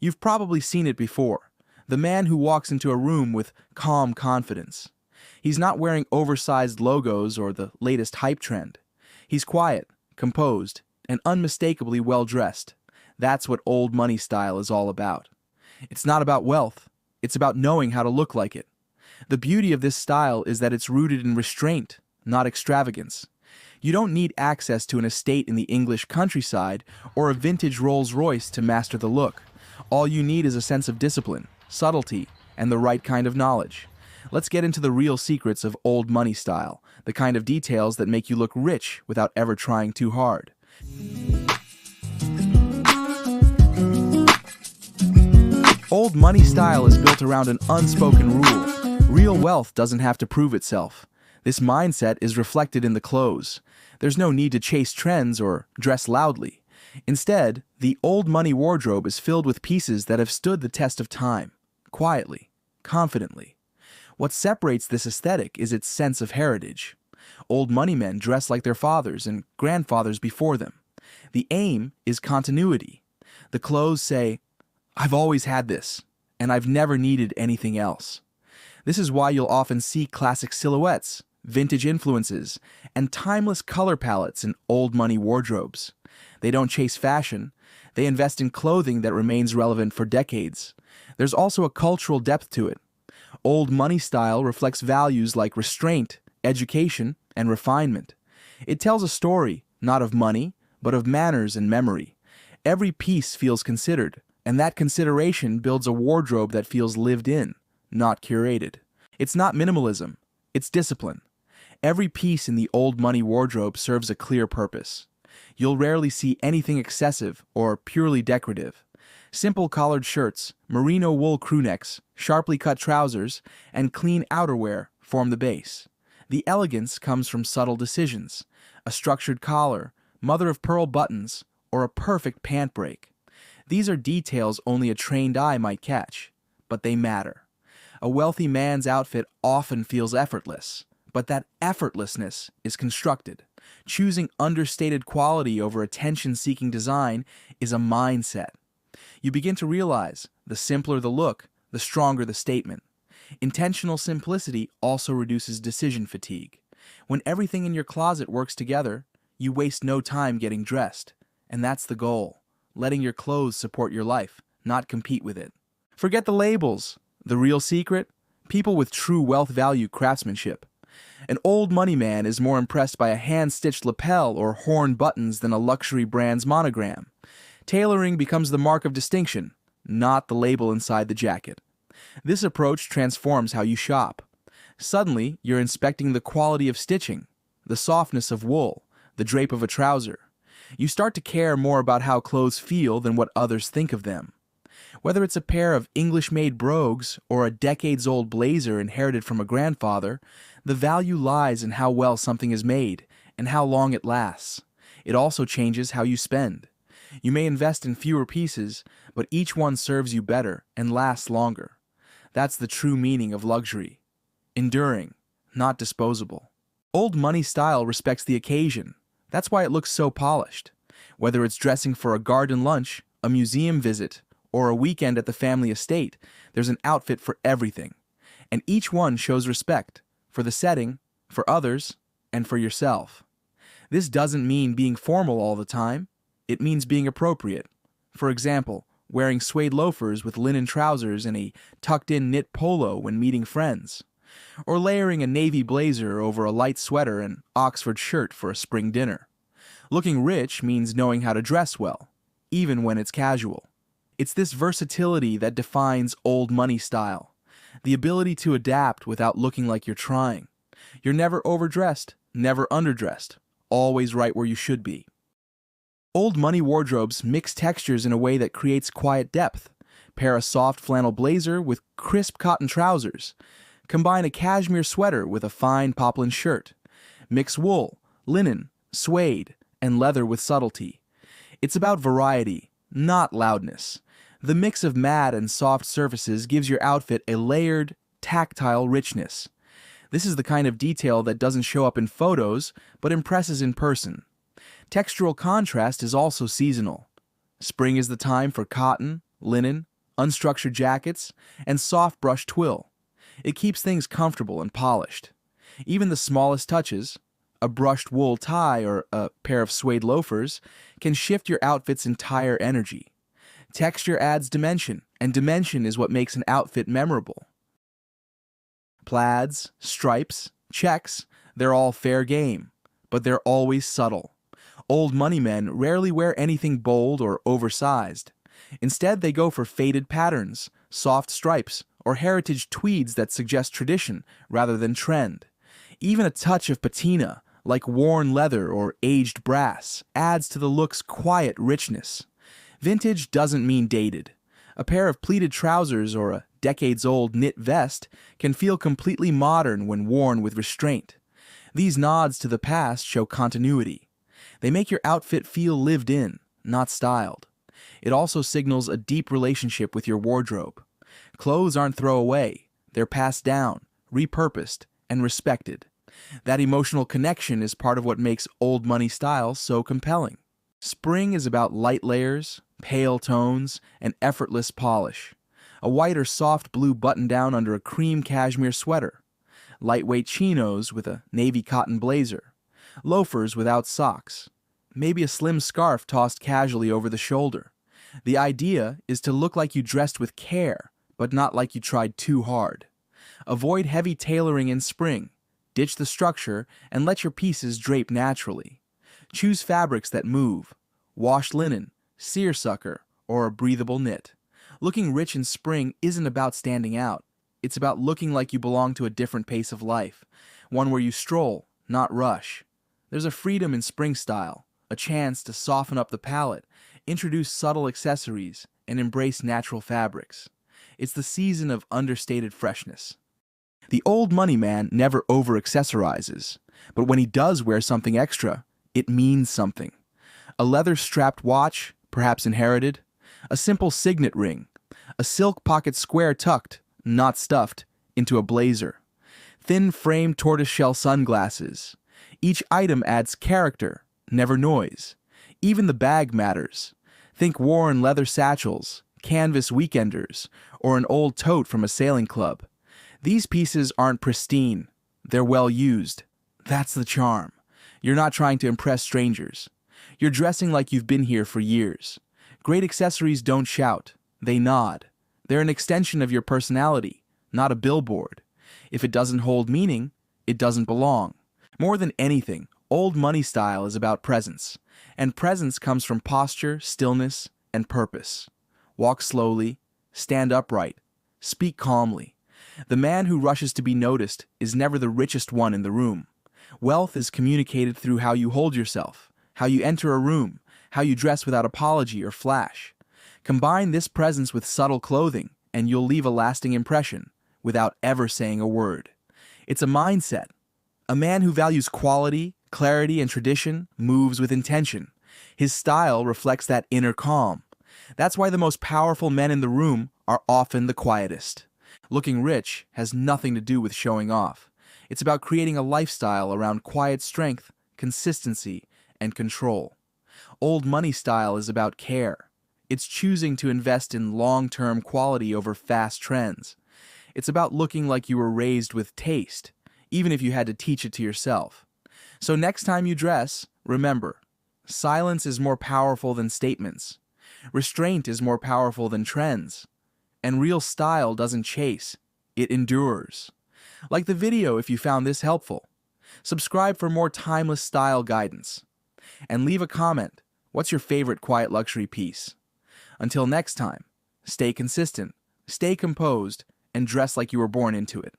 You've probably seen it before. The man who walks into a room with calm confidence. He's not wearing oversized logos or the latest hype trend. He's quiet, composed, and unmistakably well-dressed. That's what old money style is all about. It's not about wealth. It's about knowing how to look like it. The beauty of this style is that it's rooted in restraint, not extravagance. You don't need access to an estate in the English countryside or a vintage Rolls-Royce to master the look. All you need is a sense of discipline, subtlety, and the right kind of knowledge. Let's get into the real secrets of old money style, the kind of details that make you look rich without ever trying too hard. Old money style is built around an unspoken rule. Real wealth doesn't have to prove itself. This mindset is reflected in the clothes. There's no need to chase trends or dress loudly. Instead, the old money wardrobe is filled with pieces that have stood the test of time, quietly, confidently. What separates this aesthetic is its sense of heritage. Old money men dress like their fathers and grandfathers before them. The aim is continuity. The clothes say, "I've always had this, and I've never needed anything else." This is why you'll often see classic silhouettes, vintage influences, and timeless color palettes in old money wardrobes. They don't chase fashion. They invest in clothing that remains relevant for decades. There's also a cultural depth to it. Old money style reflects values like restraint, education, and refinement. It tells a story, not of money, but of manners and memory. Every piece feels considered, and that consideration builds a wardrobe that feels lived in, not curated. It's not minimalism, it's discipline. Every piece in the old money wardrobe serves a clear purpose. You'll rarely see anything excessive or purely decorative. Simple collared shirts, merino wool crewnecks, sharply cut trousers, and clean outerwear form the base. The elegance comes from subtle decisions, a structured collar, mother-of-pearl buttons, or a perfect pant break. These are details only a trained eye might catch, but they matter. A wealthy man's outfit often feels effortless, but that effortlessness is constructed. Choosing understated quality over attention-seeking design is a mindset. You begin to realize, the simpler the look, the stronger the statement. Intentional simplicity also reduces decision fatigue. When everything in your closet works together, you waste no time getting dressed. And that's the goal, letting your clothes support your life, not compete with it. Forget the labels. The real secret? People with true wealth value craftsmanship. An old money man is more impressed by a hand-stitched lapel or horn buttons than a luxury brand's monogram. Tailoring becomes the mark of distinction, not the label inside the jacket. This approach transforms how you shop. Suddenly, you're inspecting the quality of stitching, the softness of wool, the drape of a trouser. You start to care more about how clothes feel than what others think of them. Whether it's a pair of English-made brogues or a decades-old blazer inherited from a grandfather, the value lies in how well something is made and how long it lasts. It also changes how you spend. You may invest in fewer pieces, but each one serves you better and lasts longer. That's the true meaning of luxury. Enduring, not disposable. Old money style respects the occasion. That's why it looks so polished. Whether it's dressing for a garden lunch, a museum visit, or a weekend at the family estate, there's an outfit for everything. And each one shows respect for the setting, for others, and for yourself. This doesn't mean being formal all the time. It means being appropriate. For example, wearing suede loafers with linen trousers and a tucked-in knit polo when meeting friends. Or layering a navy blazer over a light sweater and Oxford shirt for a spring dinner. Looking rich means knowing how to dress well, even when it's casual. It's this versatility that defines old money style. The ability to adapt without looking like you're trying. You're never overdressed, never underdressed, always right where you should be. Old money wardrobes mix textures in a way that creates quiet depth. Pair a soft flannel blazer with crisp cotton trousers. Combine a cashmere sweater with a fine poplin shirt. Mix wool, linen, suede, and leather with subtlety. It's about variety, not loudness. The mix of matte and soft surfaces gives your outfit a layered, tactile richness. This is the kind of detail that doesn't show up in photos, but impresses in person. Textural contrast is also seasonal. Spring is the time for cotton, linen, unstructured jackets, and soft brush twill. It keeps things comfortable and polished. Even the smallest touches, a brushed wool tie or a pair of suede loafers, can shift your outfit's entire energy. Texture adds dimension, and dimension is what makes an outfit memorable. Plaids, stripes, checks, they're all fair game, but they're always subtle. Old money men rarely wear anything bold or oversized. Instead, they go for faded patterns, soft stripes, or heritage tweeds that suggest tradition rather than trend. Even a touch of patina, like worn leather or aged brass, adds to the look's quiet richness. Vintage doesn't mean dated. A pair of pleated trousers or a decades-old knit vest can feel completely modern when worn with restraint. These nods to the past show continuity. They make your outfit feel lived in, not styled. It also signals a deep relationship with your wardrobe. Clothes aren't throwaway. They're passed down, repurposed, and respected. That emotional connection is part of what makes old money style so compelling. Spring is about light layers, pale tones, and effortless polish. A white or soft blue button-down under a cream cashmere sweater. Lightweight chinos with a navy cotton blazer. Loafers without socks. Maybe a slim scarf tossed casually over the shoulder. The idea is to look like you dressed with care, but not like you tried too hard. Avoid heavy tailoring in spring. Ditch the structure and let your pieces drape naturally. Choose fabrics that move. Washed linen, seersucker, or a breathable knit. Looking rich in spring isn't about standing out. It's about looking like you belong to a different pace of life, one where you stroll, not rush. There's a freedom in spring style, a chance to soften up the palette, introduce subtle accessories, and embrace natural fabrics. It's the season of understated freshness. The old money man never over-accessorizes, but when he does wear something extra, it means something. A leather-strapped watch, perhaps inherited, a simple signet ring, a silk pocket square tucked, not stuffed, into a blazer, thin-framed tortoiseshell sunglasses. Each item adds character, never noise. Even the bag matters. Think worn leather satchels, canvas weekenders, or an old tote from a sailing club. These pieces aren't pristine. They're well used. That's the charm. You're not trying to impress strangers. You're dressing like you've been here for years. Great accessories don't shout. They nod. They're an extension of your personality, not a billboard. If it doesn't hold meaning, it doesn't belong. More than anything, old money style is about presence. And presence comes from posture, stillness, and purpose. Walk slowly, stand upright, speak calmly. The man who rushes to be noticed is never the richest one in the room. Wealth is communicated through how you hold yourself, how you enter a room, how you dress without apology or flash. Combine this presence with subtle clothing, and you'll leave a lasting impression without ever saying a word. It's a mindset. A man who values quality, clarity, and tradition moves with intention. His style reflects that inner calm. That's why the most powerful men in the room are often the quietest. Looking rich has nothing to do with showing off. It's about creating a lifestyle around quiet strength, consistency, and control. Old money style is about care. It's choosing to invest in long-term quality over fast trends. It's about looking like you were raised with taste, even if you had to teach it to yourself. So next time you dress, remember, silence is more powerful than statements. Restraint is more powerful than trends. And real style doesn't chase, it endures. Like the video if you found this helpful. Subscribe for more timeless style guidance. And leave a comment. What's your favorite quiet luxury piece? Until next time, stay consistent, stay composed, and dress like you were born into it.